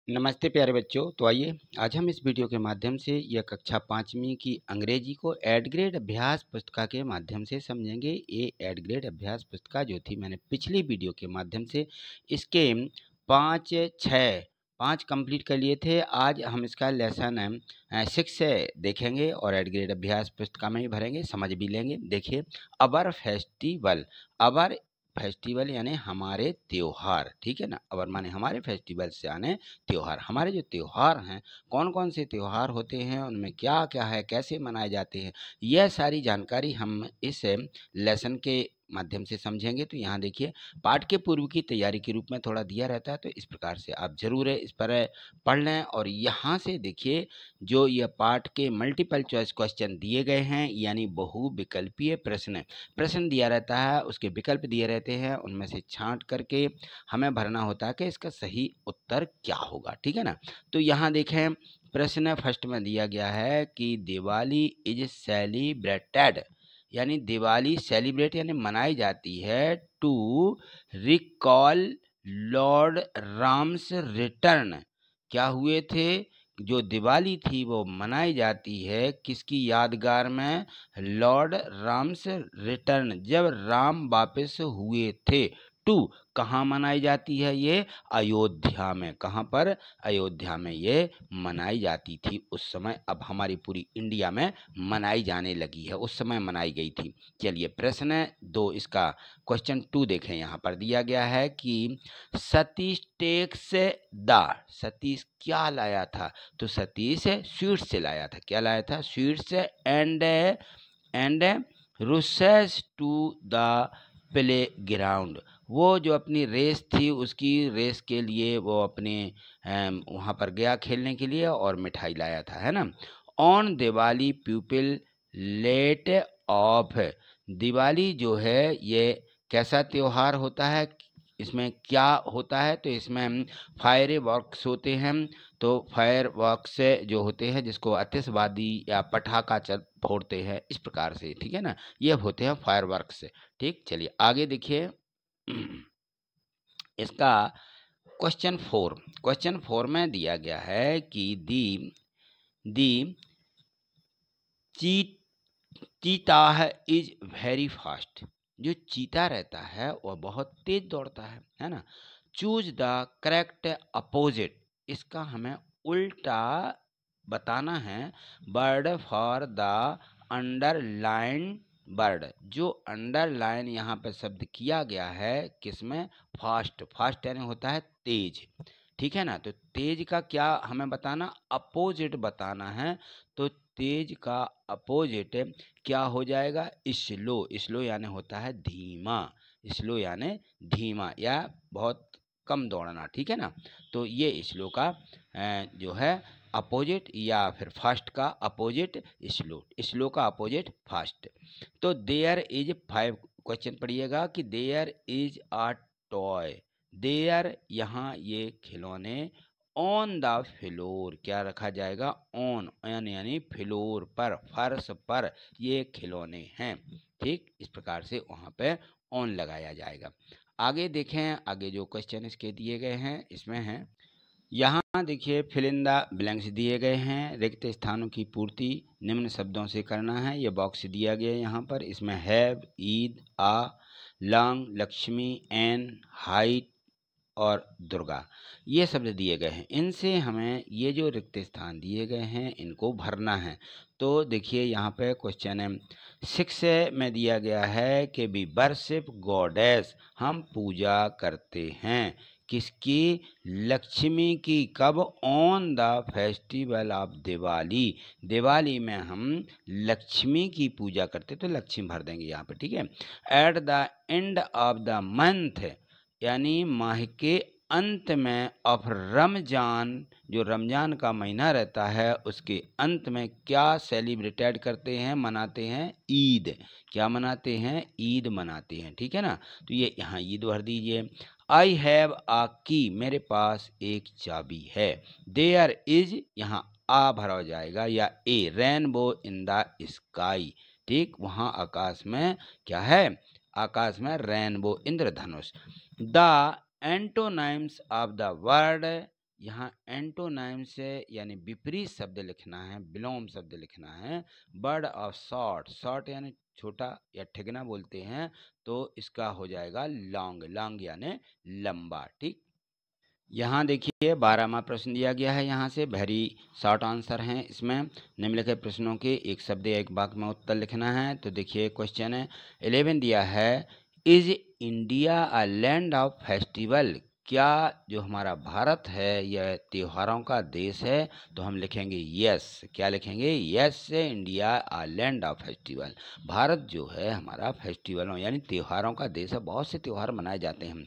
नमस्ते प्यारे बच्चों। तो आइए आज हम इस वीडियो के माध्यम से यह कक्षा 5वीं की अंग्रेजी को एड ग्रेड अभ्यास पुस्तिका के माध्यम से समझेंगे। ये एड ग्रेड अभ्यास पुस्तिका जो थी मैंने पिछली वीडियो के माध्यम से इसके 5 कंप्लीट कर लिए थे। आज हम इसका लेसन 6 देखेंगे और एड ग्रेड अभ्यास पुस्तिका में ही भरेंगे, समझ भी लेंगे। देखिए, अवर फेस्टिवल यानी हमारे त्योहार, ठीक है ना। अवर माने हमारे फेस्टिवल से आने त्योहार। हमारे जो त्योहार हैं, कौन कौन से त्योहार होते हैं, उनमें क्या क्या है, कैसे मनाए जाते हैं, यह सारी जानकारी हम इस लेसन के माध्यम से समझेंगे। तो यहाँ देखिए, पाठ के पूर्व की तैयारी के रूप में थोड़ा दिया रहता है, तो इस प्रकार से आप जरूर इस पर पढ़ लें। और यहाँ से देखिए, जो यह पाठ के मल्टीपल चॉइस क्वेश्चन दिए गए हैं, यानी बहुविकल्पीय प्रश्न दिया रहता है, उसके विकल्प दिए रहते हैं, उनमें से छांट करके हमें भरना होता है कि इसका सही उत्तर क्या होगा, ठीक है ना। तो यहाँ देखें, प्रश्न फर्स्ट में दिया गया है कि दिवाली इज सेलिब्रेटेड, यानी दिवाली सेलिब्रेट यानी मनाई जाती है to recall lord Ram's return. क्या हुए थे? जो दिवाली थी वो मनाई जाती है किसकी यादगार में? लॉर्ड राम्स रिटर्न, जब राम वापस हुए थे। टू कहाँ मनाई जाती है ये? अयोध्या में। कहाँ पर? अयोध्या में ये मनाई जाती थी उस समय। अब हमारी पूरी इंडिया में मनाई जाने लगी है, उस समय मनाई गई थी। चलिए प्रश्न 2, इसका क्वेश्चन 2 देखें। यहाँ पर दिया गया है कि सतीश टेक्स द, सतीश क्या लाया था? तो सतीश स्वीट्स से लाया था। क्या लाया था? Sweets and rushes to the playground. वो जो अपनी रेस थी, उसकी रेस के लिए वो अपने वहाँ पर गया खेलने के लिए और मिठाई लाया था, है ना। On Diwali people late of, Diwali जो है ये कैसा त्योहार होता है? इसमें क्या होता है? तो इसमें फायर वर्क्स होते हैं। तो फायर वर्क्स जो होते हैं, जिसको आतिशबाजी या पटाखा फोड़ते हैं, इस प्रकार से, ठीक है ना, ये होते हैं फायर वर्क्स। ठीक, चलिए आगे देखिए। इसका क्वेश्चन 4 में दिया गया है कि दी चीता इज वेरी फास्ट, जो चीता रहता है वह बहुत तेज दौड़ता है ना। चूज द करेक्ट अपोजिट, इसका हमें उल्टा बताना है। Bird for the underline bird, जो अंडरलाइन यहाँ पे शब्द किया गया है किसमें? फास्ट यानी होता है तेज, ठीक है ना। तो तेज का क्या हमें बताना? अपोजिट बताना है। तो तेज का अपोजिट क्या हो जाएगा? स्लो यानी होता है धीमा, स्लो यानी धीमा या बहुत कम दौड़ना, ठीक है ना। तो ये स्लो का जो है अपोजिट, या फिर फास्ट का अपोजिट स्लो का अपोजिट फास्ट। तो देयर इज 5, क्वेश्चन पढ़िएगा कि there is a toy, there यहाँ ये खिलौने, ऑन द फ्लोर क्या रखा जाएगा? ऑन यानी फ्लोर पर, फर्श पर ये खिलौने हैं, ठीक। इस प्रकार से वहाँ पे ऑन लगाया जाएगा। आगे देखें, आगे जो क्वेश्चन इसके दिए गए हैं, इसमें हैं, यहाँ देखिए फिल इन द ब्लैंक्स दिए गए हैं। रिक्त स्थानों की पूर्ति निम्न शब्दों से करना है। ये बॉक्स दिया गया है यहाँ पर। इसमें have, Eid, a, long, Lakshmi, an, height और दुर्गा, ये शब्द दिए गए हैं। इनसे हमें ये जो रिक्त स्थान दिए गए हैं इनको भरना है। तो देखिए यहाँ पे क्वेश्चन 6 में दिया गया है कि बी वर्शिप गॉडेस, हम पूजा करते हैं किसकी? लक्ष्मी की। कब? On the festival of Diwali, Diwali में हम लक्ष्मी की पूजा करते, तो लक्ष्मी भर देंगे यहाँ पे, ठीक है। At the end of the month, यानी माह के अंत में, ऑफ रमजान, जो रमजान का महीना रहता है उसके अंत में क्या सेलिब्रेटेड करते हैं, मनाते हैं? ईद। क्या मनाते हैं? ईद मनाते हैं, ठीक है ना। तो ये यहाँ ईद भर दीजिए। आई हैव आ की, मेरे पास एक चाबी है। देयर इज, यहाँ आ भरा जाएगा या a, rainbow in the sky, ठीक, वहाँ आकाश में क्या है? आकाश में रेनबो, इंद्रधनुष। The antonyms of the word, यहाँ एंटोनाइम से यानी विपरीत शब्द लिखना है, विलोम शब्द लिखना है। बर्ड ऑफ शॉर्ट, शॉर्ट यानी छोटा या ठिगना बोलते हैं, तो इसका हो जाएगा लॉन्ग, लॉन्ग यानी लंबा। ठीक, यहाँ देखिए 12वां प्रश्न दिया गया है, यहाँ से वेरी शॉर्ट आंसर हैं इसमें। निम्नलिखित प्रश्नों के एक शब्द या एक वाक्य में उत्तर लिखना है। तो देखिए क्वेश्चन है 11 दिया है, is India a land of festival? क्या जो हमारा भारत है यह त्योहारों का देश है? तो हम लिखेंगे यस। क्या लिखेंगे? Yes, India a land of festival. Bharat जो है हमारा फेस्टिवलों यानी त्योहारों का देश है, बहुत से त्योहार मनाए जाते हैं।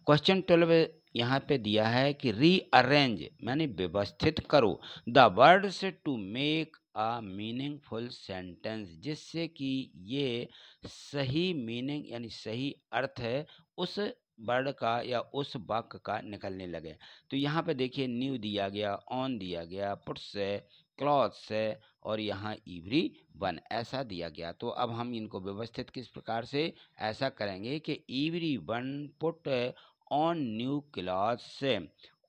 क्वेश्चन 12 यहाँ पे दिया है कि रीअरेंज यानी व्यवस्थित करो the words to make a meaningful sentence, जिससे कि ये सही मीनिंग यानी सही अर्थ है उस वर्ड का या उस वाक्य का निकलने लगे। तो यहाँ पे देखिए न्यू दिया गया, ऑन दिया गया, पुट्स है, क्लॉथ्स है और यहाँ एवरी वन ऐसा दिया गया। तो अब हम इनको व्यवस्थित किस प्रकार से ऐसा करेंगे कि every one put on new clothes,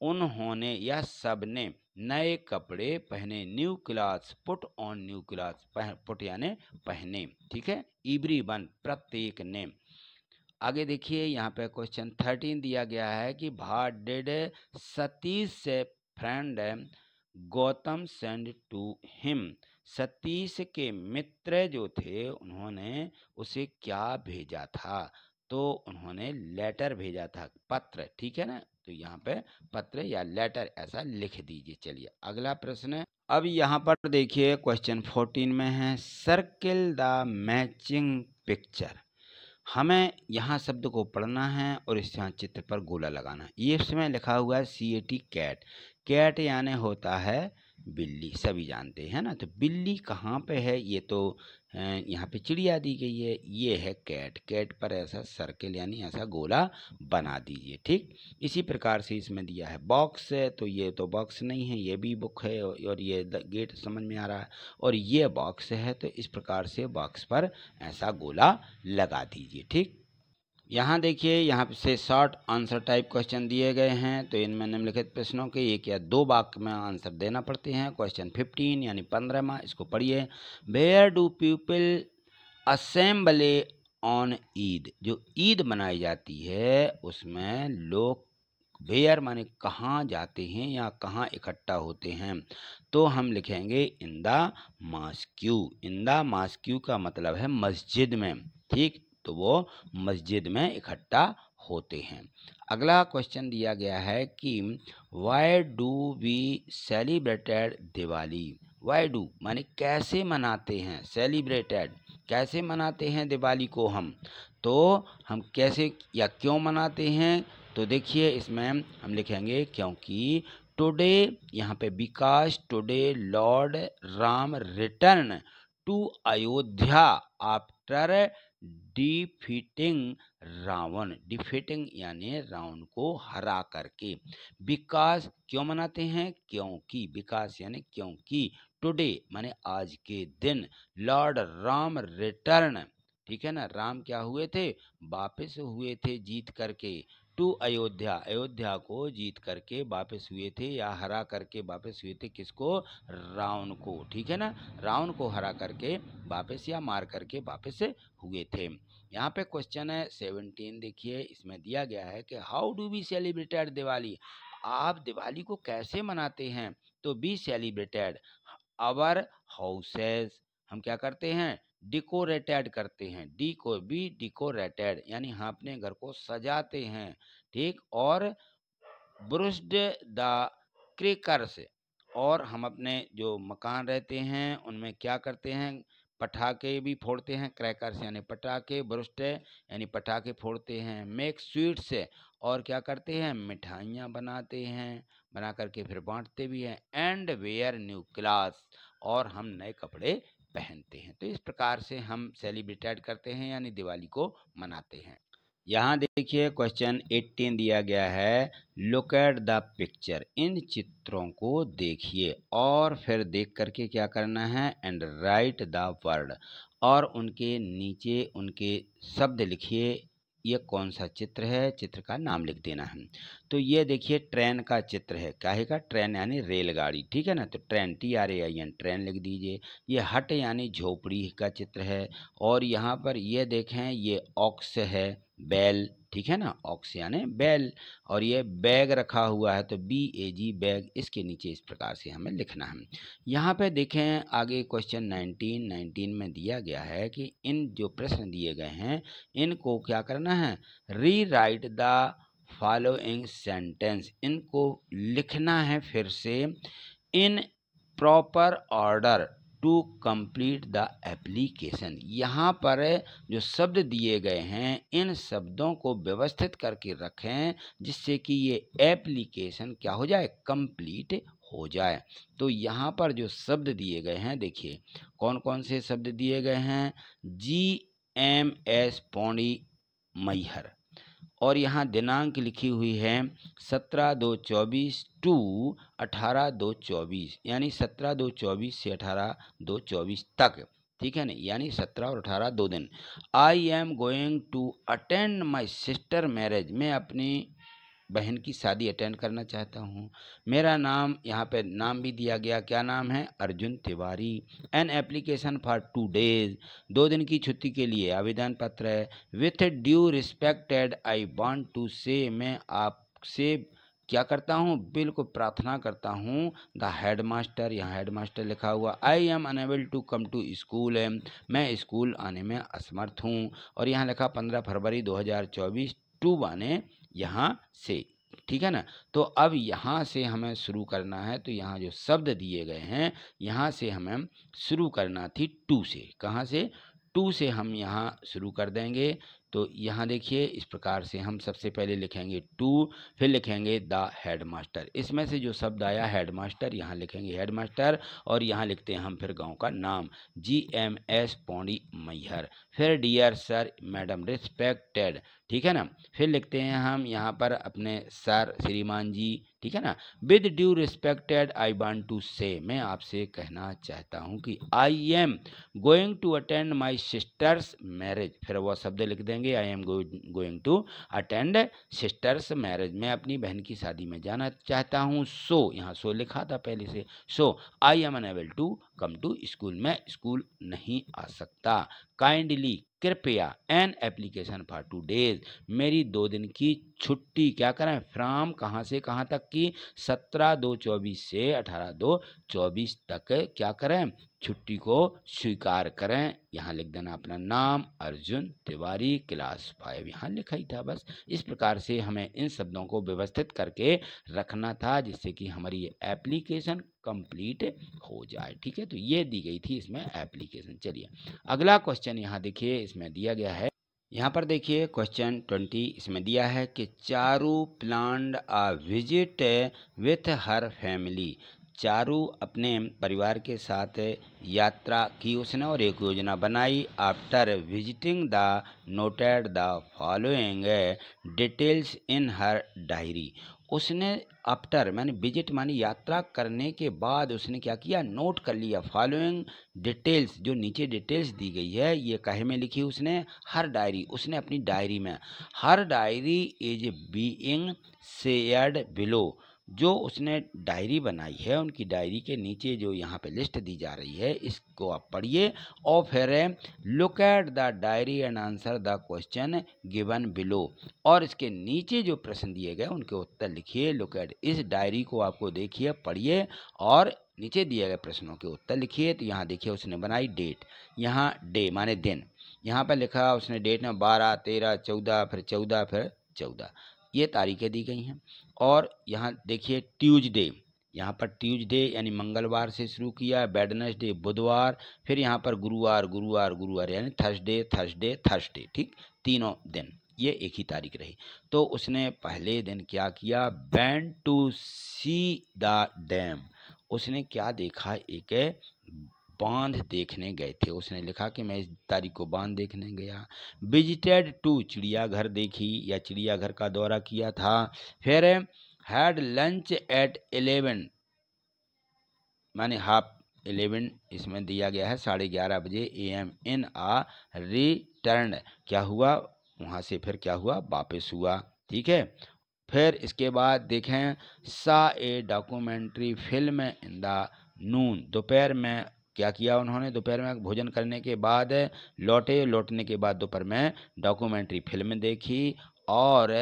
उन्होंने या सबने नए कपड़े पहने। New clothes, put on new clothes, put यानी पहने। ठीक है, एवरी वन प्रत्येक ने। आगे देखिए यहाँ पे क्वेश्चन 13 दिया गया है कि व्हाट डिड सतीश से friend Gautam send to him? Satish के मित्र जो थे उन्होंने उसे क्या भेजा था? तो उन्होंने लेटर भेजा था, पत्र। ठीक है ना, तो यहाँ पे पत्र या लेटर ऐसा लिख दीजिए। चलिए अगला प्रश्न है। अब यहाँ पर देखिए क्वेश्चन 14 में है, सर्किल द मैचिंग पिक्चर। हमें यहाँ शब्द को पढ़ना है और इस यहाँ चित्र पर गोला लगाना है। ये इसमें लिखा हुआ है CAT, कैट। कैट यानी होता है बिल्ली, सभी जानते हैं ना। तो बिल्ली कहाँ पे है? ये तो यहाँ पे चिड़िया दी गई है, ये है कैट। कैट पर ऐसा सर्किल यानी ऐसा गोला बना दीजिए। ठीक, इसी प्रकार से इसमें दिया है बॉक्स है, तो ये तो बॉक्स नहीं है, ये भी बुक है और ये गेट समझ में आ रहा है और ये बॉक्स है, तो इस प्रकार से बॉक्स पर ऐसा गोला लगा दीजिए। ठीक, यहाँ देखिए यहाँ से शॉर्ट आंसर टाइप क्वेश्चन दिए गए हैं, तो इनमें निम्नलिखित प्रश्नों के एक या दो वाक्य में आंसर देना पड़ते हैं। क्वेश्चन 15 यानी 15वां, इसको पढ़िए। Where do people assemble on Eid? जो ईद मनाई जाती है उसमें लोग वेयर माने कहाँ जाते हैं या कहाँ इकट्ठा होते हैं? तो हम लिखेंगे in the mosque. In the mosque का मतलब है मस्जिद में। ठीक, तो वो मस्जिद में इकट्ठा होते हैं। अगला क्वेश्चन दिया गया है कि why do we celebrated Diwali? Why do माने कैसे मनाते हैं, सेलिब्रेटेड कैसे मनाते हैं दिवाली को हम? तो हम कैसे या क्यों मनाते हैं? तो देखिए इसमें हम लिखेंगे क्योंकि टुडे, यहाँ पे because today lord Ram return to Ayodhya after defeating Ravan. Defeating यानी रावण को हरा करके। बिकॉज क्यों मनाते हैं? क्योंकि, बिकॉज यानी क्योंकि, टुडे माने आज के दिन, लॉर्ड राम रिटर्न, ठीक है ना, राम क्या हुए थे? वापस हुए थे जीत करके, टू अयोध्या, अयोध्या को जीत करके वापस हुए थे या हरा करके वापस हुए थे। किसको? रावण को। ठीक है ना, रावण को हरा करके वापस या मार करके वापस हुए थे। यहाँ पे क्वेश्चन है 17, देखिए इसमें दिया गया है कि how do we celebrated Diwali? आप दिवाली को कैसे मनाते हैं? तो बी सेलिब्रेटेड आवर हाउसेस, हम क्या करते हैं? डिकोरेटेड करते हैं। डी को बी डिकोरेटेड यानी हम अपने घर को सजाते हैं। ठीक, और ब्रुस्ड द क्रेकर्स, और हम अपने जो मकान रहते हैं उनमें क्या करते हैं? पटाखे भी फोड़ते हैं। क्रैकर्स यानी पटाखे, ब्रुस्ट यानी पटाखे फोड़ते हैं। मेक स्वीट्स, और क्या करते हैं? मिठाइयाँ बनाते हैं, बना करके फिर बांटते भी हैं। एंड वेयर न्यू क्लॉथ्स, और हम नए कपड़े पहनते हैं। तो इस प्रकार से हम सेलिब्रेटेड करते हैं यानी दिवाली को मनाते हैं। यहाँ देखिए क्वेश्चन 18 दिया गया है, लुक एट द पिक्चर। इन चित्रों को देखिए और फिर देख करके क्या करना है? एंड राइट द वर्ड, और उनके नीचे उनके शब्द लिखिए ये कौन सा चित्र है, चित्र का नाम लिख देना है। तो ये देखिए ट्रेन का चित्र है, काहे का, ट्रेन यानी रेलगाड़ी, ठीक है ना। तो ट्रेन TRAIN ट्रेन लिख दीजिए। ये हट यानी झोपड़ी का चित्र है। और यहाँ पर ये देखें, ये ऑक्स है, बैल, ठीक है ना, ऑक्स यानी बैल। और ये बैग रखा हुआ है, तो BAG बैग, इसके नीचे इस प्रकार से हमें लिखना है। यहाँ पे देखें आगे क्वेश्चन 19 में दिया गया है कि इन जो प्रश्न दिए गए हैं इनको क्या करना है, री राइट द फॉलोइंग सेंटेंस, इनको लिखना है फिर से in proper order to complete the application. यहाँ पर जो शब्द दिए गए हैं इन शब्दों को व्यवस्थित करके रखें जिससे कि ये एप्लीकेशन क्या हो जाए, कंप्लीट हो जाए। तो यहाँ पर जो शब्द दिए गए हैं, देखिए कौन कौन से शब्द दिए गए हैं, GMS पौड़ी मैहर, और यहाँ दिनांक लिखी हुई है 17/2/24 टू 18/2/24, यानी 17/2/24 से 18/2/24 तक, ठीक है ना, यानी 17 और 18 2 दिन। I am going to attend my sister marriage, मैं अपनी बहन की शादी अटेंड करना चाहता हूँ। मेरा नाम, यहाँ पे नाम भी दिया गया, क्या नाम है, Arjun Tiwari. An application for 2 days, 2 दिन की छुट्टी के लिए आवेदन पत्र है। With due respected I want to say, मैं आपसे क्या करता हूँ, बिल्कुल प्रार्थना करता हूँ, द हेडमास्टर, यहाँ हेडमास्टर लिखा हुआ। I am unable to come to school, मैं स्कूल आने में असमर्थ हूँ। और यहाँ लिखा 15 फरवरी 2024 टू बने यहाँ से, ठीक है ना। तो अब यहाँ से हमें शुरू करना है, तो यहाँ जो शब्द दिए गए हैं यहाँ से हमें शुरू करना थी टू से, कहाँ से, टू से हम यहाँ शुरू कर देंगे। तो यहाँ देखिए इस प्रकार से हम सबसे पहले लिखेंगे टू, फिर लिखेंगे द हेडमास्टर, इसमें से जो शब्द आया हेडमास्टर, यहाँ लिखेंगे हेडमास्टर, और यहाँ लिखते हैं हम फिर गांव का नाम GMS पौड़ी मैहर। फिर डियर सर मैडम रिस्पेक्टेड, ठीक है ना। फिर लिखते हैं हम यहाँ पर अपने सर श्रीमान जी, ठीक है ना। With due respected I want to say, मैं आपसे कहना चाहता हूँ कि I am going to attend my sister's marriage, फिर वो शब्द लिख देंगे I am going to attend sister's marriage, मैं अपनी बहन की शादी में जाना चाहता हूँ। सो यहाँ सो लिखा था पहले से, so I am unable to come to school, मैं स्कूल नहीं आ सकता। काइंडली, कृपया, एन एप्लीकेशन फॉर 2 days, मेरी 2 दिन की छुट्टी क्या करें, फ्राम कहाँ से कहाँ तक की, 17/2/24 से 18/2/24 तक क्या करें, छुट्टी को स्वीकार करें। यहाँ लिख देना अपना नाम, अर्जुन तिवारी, क्लास 5, यहाँ लिखा ही था बस। इस प्रकार से हमें इन शब्दों को व्यवस्थित करके रखना था जिससे कि हमारी ये एप्लीकेशन कंप्लीट हो जाए, ठीक है। तो ये दी गई थी इसमें एप्लीकेशन। चलिए अगला क्वेश्चन यहाँ देखिए, इसमें दिया गया है, यहाँ पर देखिए क्वेश्चन 20 इसमें दिया है कि Charu planned a visit with her family, Charu अपने परिवार के साथ यात्रा की उसने और एक योजना बनाई। After visiting the noted the following details in her diary, उसने आफ्टर माने विजिट माने यात्रा करने के बाद उसने क्या किया, नोट कर लिया फॉलोइंग डिटेल्स, जो नीचे डिटेल्स दी गई है ये काहे में लिखी उसने, हर डायरी, उसने अपनी डायरी में, her diary is being shared below, जो उसने डायरी बनाई है उनकी डायरी के नीचे जो यहाँ पे लिस्ट दी जा रही है इसको आप पढ़िए और फिर look at the diary and answer the question given below, और इसके नीचे जो प्रश्न दिए गए उनके उत्तर लिखिए। लुक एट, इस डायरी को आपको देखिए, पढ़िए और नीचे दिए गए प्रश्नों के उत्तर लिखिए। तो यहाँ देखिए उसने बनाई डेट, यहाँ डे माने दिन, यहाँ पर लिखा उसने डेट में 12, 13, 14, फिर 14, फिर 14, ये तारीखें दी गई हैं। और यहाँ देखिए ट्यूसडे, यहाँ पर ट्यूसडे यानी मंगलवार से शुरू किया, वेडनेसडे बुधवार, फिर यहाँ पर गुरुवार गुरुवार गुरुवार यानी थर्सडे थर्सडे थर्सडे, ठीक, तीनों दिन ये एक ही तारीख रही। तो उसने पहले दिन क्या किया, went to see the dam, उसने क्या देखा, एक बांध देखने गए थे, उसने लिखा कि मैं इस तारीख को बांध देखने गया। विजिटेड टू, चिड़ियाघर देखी या चिड़ियाघर का दौरा किया था। फिर हैड लंच एट 11 माने हाफ 11, इसमें दिया गया है 11:30 बजे AM इन आ रिटर्न, क्या हुआ, वहाँ से फिर क्या हुआ, वापस हुआ। ठीक है, फिर इसके बाद देखें, सा ए documentary film in the noon, दोपहर में क्या किया उन्होंने, दोपहर में भोजन करने के बाद लौटने के बाद दोपहर में डॉक्यूमेंट्री फिल्म देखी, और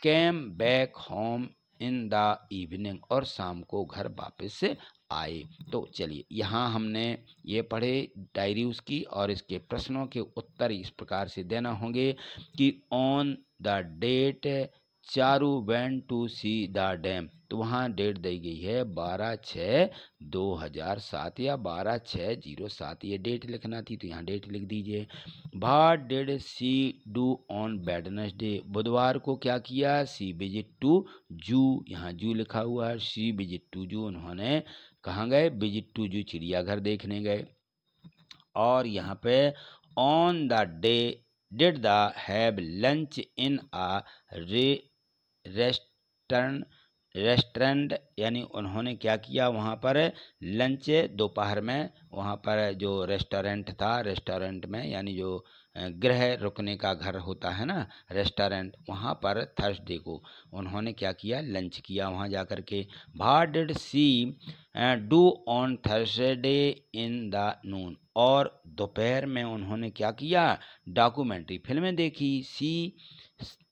came back home in the evening, और शाम को घर वापस आए। तो चलिए यहाँ हमने ये पढ़े डायरी उसकी, और इसके प्रश्नों के उत्तर इस प्रकार से देना होंगे कि on the date Charu went to see the dam, तो वहाँ डेट दी गई है 12/6/2007 या 12/6/07, ये डेट लिखना थी तो यहाँ डेट लिख दीजिए। What did she do on Wednesday, बुधवार को क्या किया, सी विजिट टू जू, यहाँ जू लिखा हुआ है, सी विजिट टू जू, उन्होंने कहाँ गए, विजिट टू जू, चिड़ियाघर देखने गए। और यहाँ पे on the day did the have lunch in a restaurant, यानी उन्होंने क्या किया, वहाँ पर लंच दोपहर में, वहाँ पर जो रेस्टोरेंट था, रेस्टोरेंट में यानी जो गृह रुकने का घर होता है ना, रेस्टोरेंट, वहाँ पर थर्सडे को उन्होंने क्या किया, लंच किया वहाँ जा कर के। What did she do on Thursday in the noon, और दोपहर में उन्होंने क्या किया, डॉक्यूमेंट्री फिल्में देखी। सी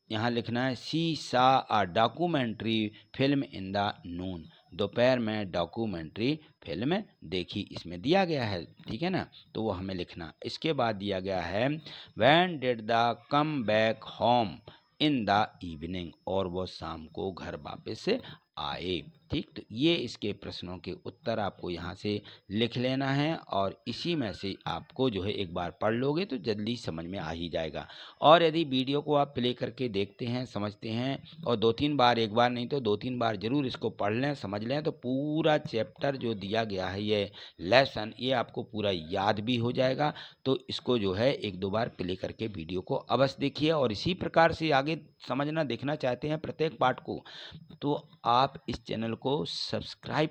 यहाँ लिखना है, she saw a documentary film in the noon, दोपहर में डॉक्यूमेंट्री फिल्म देखी, इसमें दिया गया है। ठीक है ना, तो वो हमें लिखना। इसके बाद दिया गया है when did the come back home in the evening, और वो शाम को घर वापस आए। ठीक, तो ये इसके प्रश्नों के उत्तर आपको यहाँ से लिख लेना है, और इसी में से आपको जो है एक बार पढ़ लोगे तो जल्दी समझ में आ ही जाएगा। और यदि वीडियो को आप प्ले करके देखते हैं, समझते हैं, और 2-3 बार, एक बार नहीं तो 2-3 बार जरूर इसको पढ़ लें, समझ लें, तो पूरा चैप्टर जो दिया गया है, ये लेसन, ये आपको पूरा याद भी हो जाएगा। तो इसको जो है 1-2 बार प्ले करके वीडियो को अवश्य देखिए, और इसी प्रकार से आगे समझना देखना चाहते हैं प्रत्येक पार्ट को, तो आप इस चैनल को सब्सक्राइब